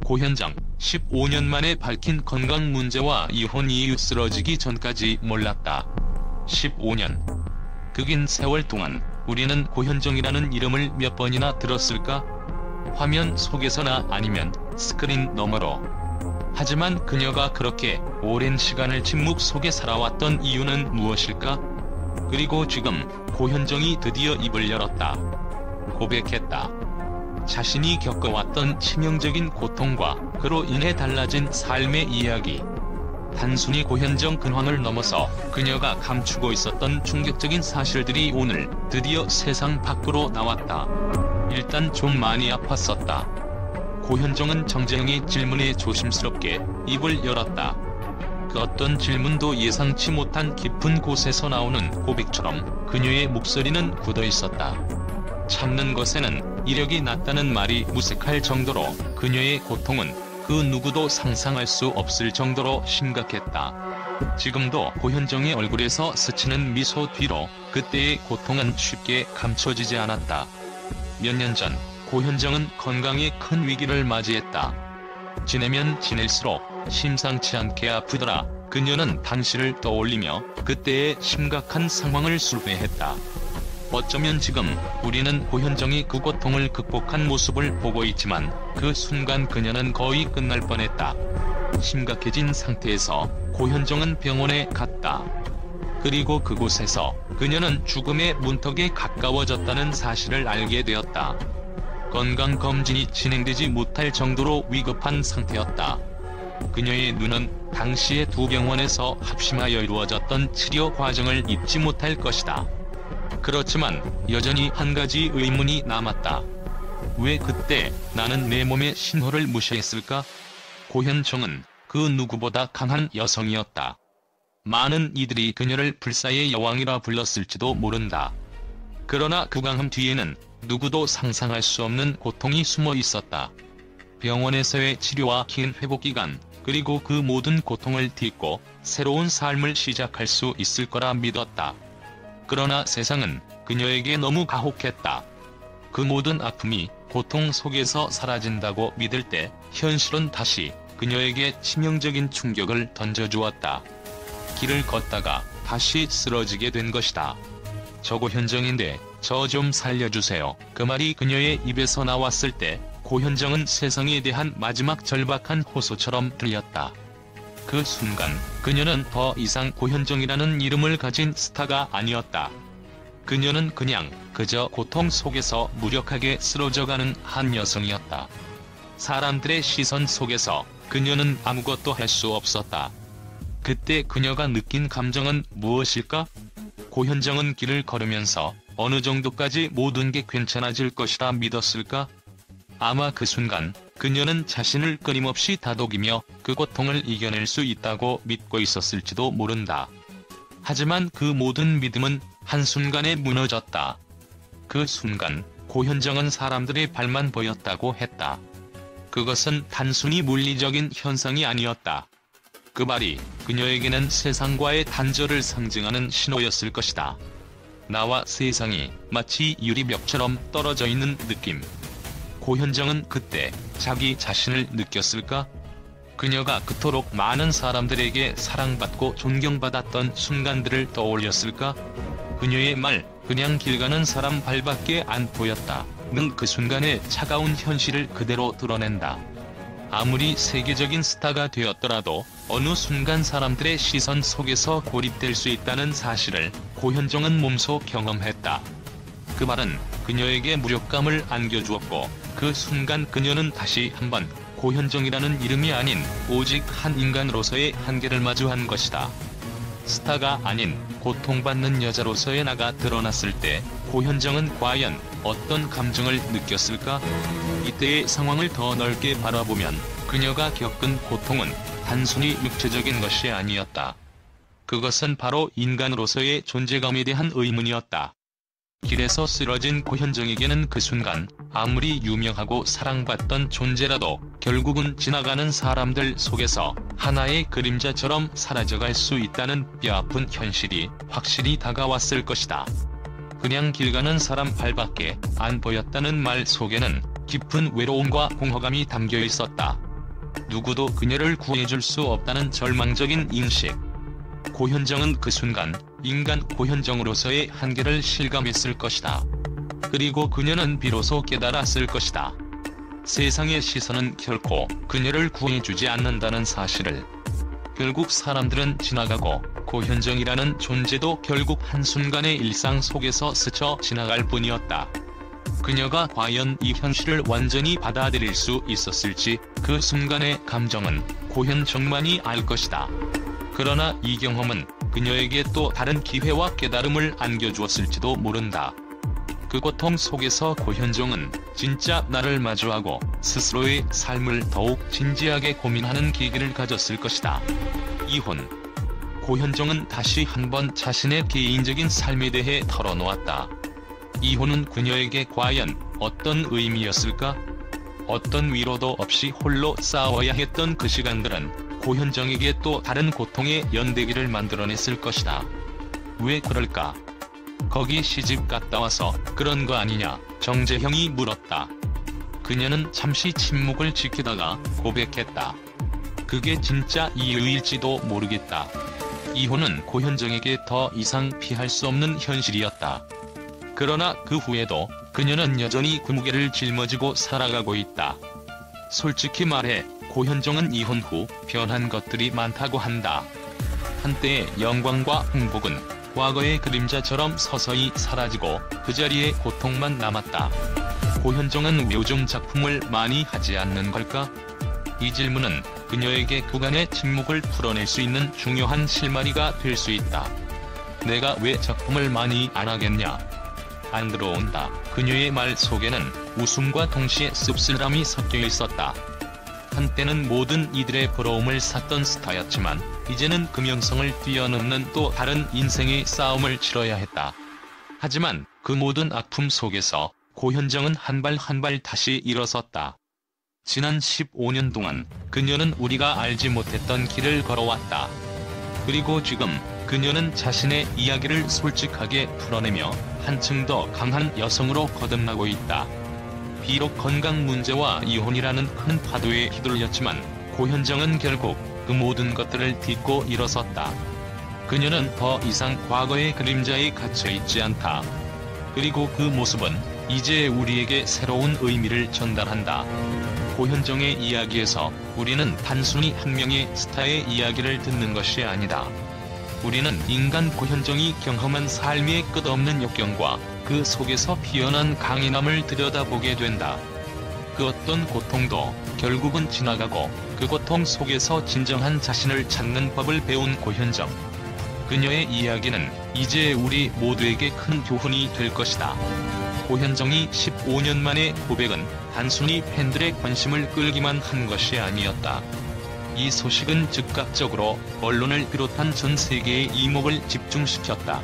고현정, 15년 만에 밝힌 건강 문제와 이혼 이유 쓰러지기 전까지 몰랐다. 15년. 그긴 세월 동안 우리는 고현정이라는 이름을 몇 번이나 들었을까? 화면 속에서나 아니면 스크린 너머로. 하지만 그녀가 그렇게 오랜 시간을 침묵 속에 살아왔던 이유는 무엇일까? 그리고 지금 고현정이 드디어 입을 열었다. 고백했다. 자신이 겪어왔던 치명적인 고통과 그로 인해 달라진 삶의 이야기. 단순히 고현정 근황을 넘어서 그녀가 감추고 있었던 충격적인 사실들이 오늘 드디어 세상 밖으로 나왔다. 일단 좀 많이 아팠었다. 고현정은 정재영의 질문에 조심스럽게 입을 열었다. 그 어떤 질문도 예상치 못한 깊은 곳에서 나오는 고백처럼 그녀의 목소리는 굳어있었다. 참는 것에는 이력이 낮다는 말이 무색할 정도로 그녀의 고통은 그 누구도 상상할 수 없을 정도로 심각했다. 지금도 고현정의 얼굴에서 스치는 미소 뒤로 그때의 고통은 쉽게 감춰지지 않았다. 몇 년 전 고현정은 건강에 큰 위기를 맞이했다. 지내면 지낼수록 심상치 않게 아프더라. 그녀는 당시를 떠올리며 그때의 심각한 상황을 술회했다. 어쩌면 지금 우리는 고현정이 그 고통을 극복한 모습을 보고 있지만 그 순간 그녀는 거의 끝날 뻔했다. 심각해진 상태에서 고현정은 병원에 갔다. 그리고 그곳에서 그녀는 죽음의 문턱에 가까워졌다는 사실을 알게 되었다. 건강검진이 진행되지 못할 정도로 위급한 상태였다. 그녀의 눈은 당시의 두 병원에서 합심하여 이루어졌던 치료 과정을 잊지 못할 것이다. 그렇지만 여전히 한 가지 의문이 남았다. 왜 그때 나는 내 몸의 신호를 무시했을까? 고현정은 그 누구보다 강한 여성이었다. 많은 이들이 그녀를 불사의 여왕이라 불렀을지도 모른다. 그러나 그 강함 뒤에는 누구도 상상할 수 없는 고통이 숨어 있었다. 병원에서의 치료와 긴 회복기간, 그리고 그 모든 고통을 딛고 새로운 삶을 시작할 수 있을 거라 믿었다. 그러나 세상은 그녀에게 너무 가혹했다. 그 모든 아픔이 고통 속에서 사라진다고 믿을 때 현실은 다시 그녀에게 치명적인 충격을 던져주었다. 길을 걷다가 다시 쓰러지게 된 것이다. 저 고현정인데 저 좀 살려주세요. 그 말이 그녀의 입에서 나왔을 때 고현정은 세상에 대한 마지막 절박한 호소처럼 들렸다. 그 순간 그녀는 더 이상 고현정이라는 이름을 가진 스타가 아니었다. 그녀는 그냥 그저 고통 속에서 무력하게 쓰러져가는 한 여성이었다. 사람들의 시선 속에서 그녀는 아무것도 할 수 없었다. 그때 그녀가 느낀 감정은 무엇일까? 고현정은 길을 걸으면서 어느 정도까지 모든 게 괜찮아질 것이라 믿었을까? 아마 그 순간 그녀는 자신을 끊임없이 다독이며 그 고통을 이겨낼 수 있다고 믿고 있었을지도 모른다. 하지만 그 모든 믿음은 한순간에 무너졌다. 그 순간 고현정은 사람들의 발만 보였다고 했다. 그것은 단순히 물리적인 현상이 아니었다. 그 말이 그녀에게는 세상과의 단절을 상징하는 신호였을 것이다. 나와 세상이 마치 유리벽처럼 떨어져 있는 느낌. 고현정은 그때 자기 자신을 느꼈을까? 그녀가 그토록 많은 사람들에게 사랑받고 존경받았던 순간들을 떠올렸을까? 그녀의 말, 그냥 길 가는 사람 발밖에 안 보였다. 는 그 순간의 차가운 현실을 그대로 드러낸다. 아무리 세계적인 스타가 되었더라도 어느 순간 사람들의 시선 속에서 고립될 수 있다는 사실을 고현정은 몸소 경험했다. 그 말은 그녀에게 무력감을 안겨주었고 그 순간 그녀는 다시 한번 고현정이라는 이름이 아닌 오직 한 인간으로서의 한계를 마주한 것이다. 스타가 아닌 고통받는 여자로서의 나가 드러났을 때 고현정은 과연 어떤 감정을 느꼈을까? 이때의 상황을 더 넓게 바라보면 그녀가 겪은 고통은 단순히 육체적인 것이 아니었다. 그것은 바로 인간으로서의 존재감에 대한 의문이었다. 길에서 쓰러진 고현정에게는 그 순간 아무리 유명하고 사랑받던 존재라도 결국은 지나가는 사람들 속에서 하나의 그림자처럼 사라져갈 수 있다는 뼈아픈 현실이 확실히 다가왔을 것이다. 그냥 길 가는 사람 발밖에 안 보였다는 말 속에는 깊은 외로움과 공허감이 담겨 있었다. 누구도 그녀를 구해줄 수 없다는 절망적인 인식. 고현정은 그 순간 인간 고현정으로서의 한계를 실감했을 것이다. 그리고 그녀는 비로소 깨달았을 것이다. 세상의 시선은 결코 그녀를 구해주지 않는다는 사실을. 결국 사람들은 지나가고 고현정이라는 존재도 결국 한순간의 일상 속에서 스쳐 지나갈 뿐이었다. 그녀가 과연 이 현실을 완전히 받아들일 수 있었을지 그 순간의 감정은 고현정만이 알 것이다. 그러나 이 경험은 그녀에게 또 다른 기회와 깨달음을 안겨주었을지도 모른다. 그 고통 속에서 고현정은 진짜 나를 마주하고 스스로의 삶을 더욱 진지하게 고민하는 계기를 가졌을 것이다. 이혼. 고현정은 다시 한번 자신의 개인적인 삶에 대해 털어놓았다. 이혼은 그녀에게 과연 어떤 의미였을까? 어떤 위로도 없이 홀로 싸워야 했던 그 시간들은 고현정에게 또 다른 고통의 연대기를 만들어냈을 것이다. 왜 그럴까? 거기 시집 갔다 와서 그런 거 아니냐? 정재형이 물었다. 그녀는 잠시 침묵을 지키다가 고백했다. 그게 진짜 이유일지도 모르겠다. 이혼은 고현정에게 더 이상 피할 수 없는 현실이었다. 그러나 그 후에도 그녀는 여전히 그 무게를 짊어지고 살아가고 있다. 솔직히 말해 고현정은 이혼 후 변한 것들이 많다고 한다. 한때의 영광과 행복은 과거의 그림자처럼 서서히 사라지고 그 자리에 고통만 남았다. 고현정은 요즘 작품을 많이 하지 않는 걸까? 이 질문은 그녀에게 그간의 침묵을 풀어낼 수 있는 중요한 실마리가 될 수 있다. 내가 왜 작품을 많이 안 하겠냐? 안 들어온다. 그녀의 말 속에는 웃음과 동시에 씁쓸함이 섞여 있었다. 한때는 모든 이들의 부러움을 샀던 스타였지만 이제는 그 명성을 뛰어넘는 또 다른 인생의 싸움을 치러야 했다. 하지만 그 모든 아픔 속에서 고현정은 한 발 한 발 다시 일어섰다. 지난 15년 동안 그녀는 우리가 알지 못했던 길을 걸어왔다. 그리고 지금 그녀는 자신의 이야기를 솔직하게 풀어내며 한층 더 강한 여성으로 거듭나고 있다. 비록 건강 문제와 이혼이라는 큰 파도에 휘둘렸지만 고현정은 결국 그 모든 것들을 딛고 일어섰다. 그녀는 더 이상 과거의 그림자에 갇혀있지 않다. 그리고 그 모습은 이제 우리에게 새로운 의미를 전달한다. 고현정의 이야기에서 우리는 단순히 한 명의 스타의 이야기를 듣는 것이 아니다. 우리는 인간 고현정이 경험한 삶의 끝없는 역경과 그 속에서 피어난 강인함을 들여다보게 된다. 그 어떤 고통도 결국은 지나가고 그 고통 속에서 진정한 자신을 찾는 법을 배운 고현정. 그녀의 이야기는 이제 우리 모두에게 큰 교훈이 될 것이다. 고현정이 15년 만의 고백은 단순히 팬들의 관심을 끌기만 한 것이 아니었다. 이 소식은 즉각적으로 언론을 비롯한 전 세계의 이목을 집중시켰다.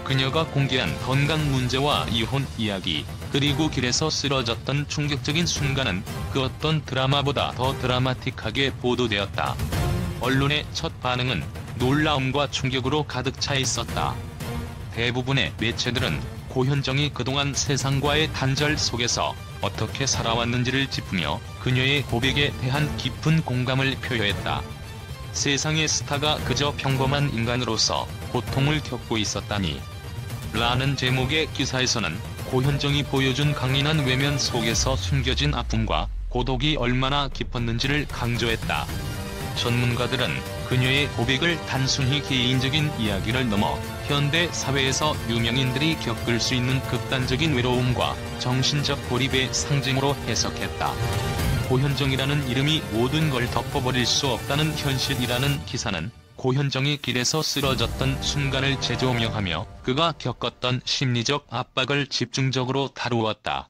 그녀가 공개한 건강 문제와 이혼 이야기, 그리고 길에서 쓰러졌던 충격적인 순간은 그 어떤 드라마보다 더 드라마틱하게 보도되었다. 언론의 첫 반응은 놀라움과 충격으로 가득 차 있었다. 대부분의 매체들은 고현정이 그동안 세상과의 단절 속에서 어떻게 살아왔는지를 짚으며 그녀의 고백에 대한 깊은 공감을 표현했다. 세상의 스타가 그저 평범한 인간으로서 고통을 겪고 있었다니. 라는 제목의 기사에서는 고현정이 보여준 강인한 외면 속에서 숨겨진 아픔과 고독이 얼마나 깊었는지를 강조했다. 전문가들은 그녀의 고백을 단순히 개인적인 이야기를 넘어 현대 사회에서 유명인들이 겪을 수 있는 극단적인 외로움과 정신적 고립의 상징으로 해석했다. 고현정이라는 이름이 모든 걸 덮어버릴 수 없다는 현실이라는 기사는 고현정이 길에서 쓰러졌던 순간을 재조명하며 그가 겪었던 심리적 압박을 집중적으로 다루었다.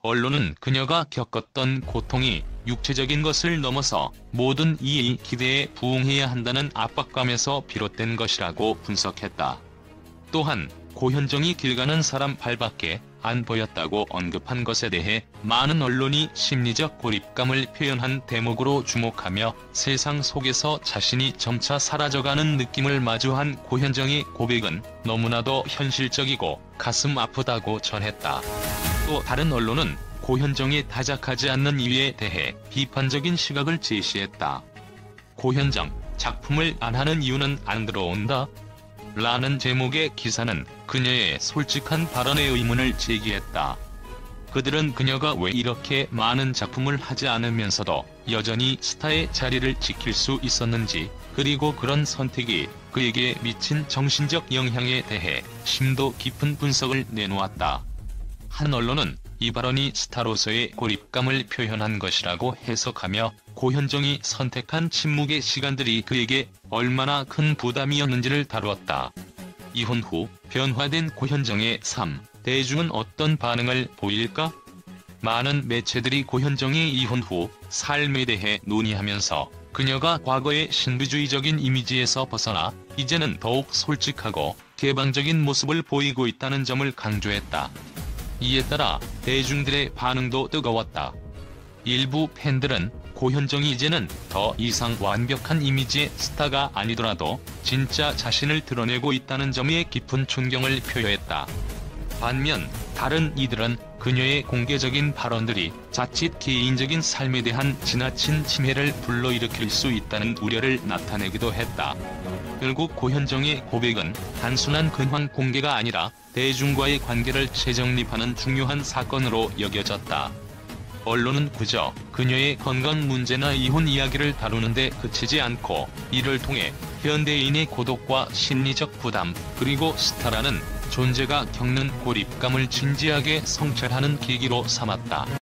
언론은 그녀가 겪었던 고통이 육체적인 것을 넘어서 모든 이의 기대에 부응해야 한다는 압박감에서 비롯된 것이라고 분석했다. 또한 고현정이 길 가는 사람 발밖에 안 보였다고 언급한 것에 대해 많은 언론이 심리적 고립감을 표현한 대목으로 주목하며 세상 속에서 자신이 점차 사라져가는 느낌을 마주한 고현정의 고백은 너무나도 현실적이고 가슴 아프다고 전했다. 또 다른 언론은 고현정의 다작하지 않는 이유에 대해 비판적인 시각을 제시했다. 고현정, 작품을 안 하는 이유는 안 들어온다? 라는 제목의 기사는 그녀의 솔직한 발언에 의문을 제기했다. 그들은 그녀가 왜 이렇게 많은 작품을 하지 않으면서도 여전히 스타의 자리를 지킬 수 있었는지, 그리고 그런 선택이 그에게 미친 정신적 영향에 대해 심도 깊은 분석을 내놓았다. 한 언론은 이 발언이 스타로서의 고립감을 표현한 것이라고 해석하며 고현정이 선택한 침묵의 시간들이 그에게 얼마나 큰 부담이었는지를 다루었다. 이혼 후 변화된 고현정의 삶, 대중은 어떤 반응을 보일까? 많은 매체들이 고현정의 이혼 후 삶에 대해 논의하면서 그녀가 과거의 신비주의적인 이미지에서 벗어나 이제는 더욱 솔직하고 개방적인 모습을 보이고 있다는 점을 강조했다. 이에 따라 대중들의 반응도 뜨거웠다. 일부 팬들은 고현정이 이제는 더 이상 완벽한 이미지의 스타가 아니더라도 진짜 자신을 드러내고 있다는 점에 깊은 존경을 표했다. 반면 다른 이들은 그녀의 공개적인 발언들이 자칫 개인적인 삶에 대한 지나친 침해를 불러일으킬 수 있다는 우려를 나타내기도 했다. 결국 고현정의 고백은 단순한 근황 공개가 아니라 대중과의 관계를 재정립하는 중요한 사건으로 여겨졌다. 언론은 그저 그녀의 건강 문제나 이혼 이야기를 다루는데 그치지 않고 이를 통해 현대인의 고독과 심리적 부담, 그리고 스타라는 존재가 겪는 고립감을 진지하게 성찰하는 계기로 삼았다.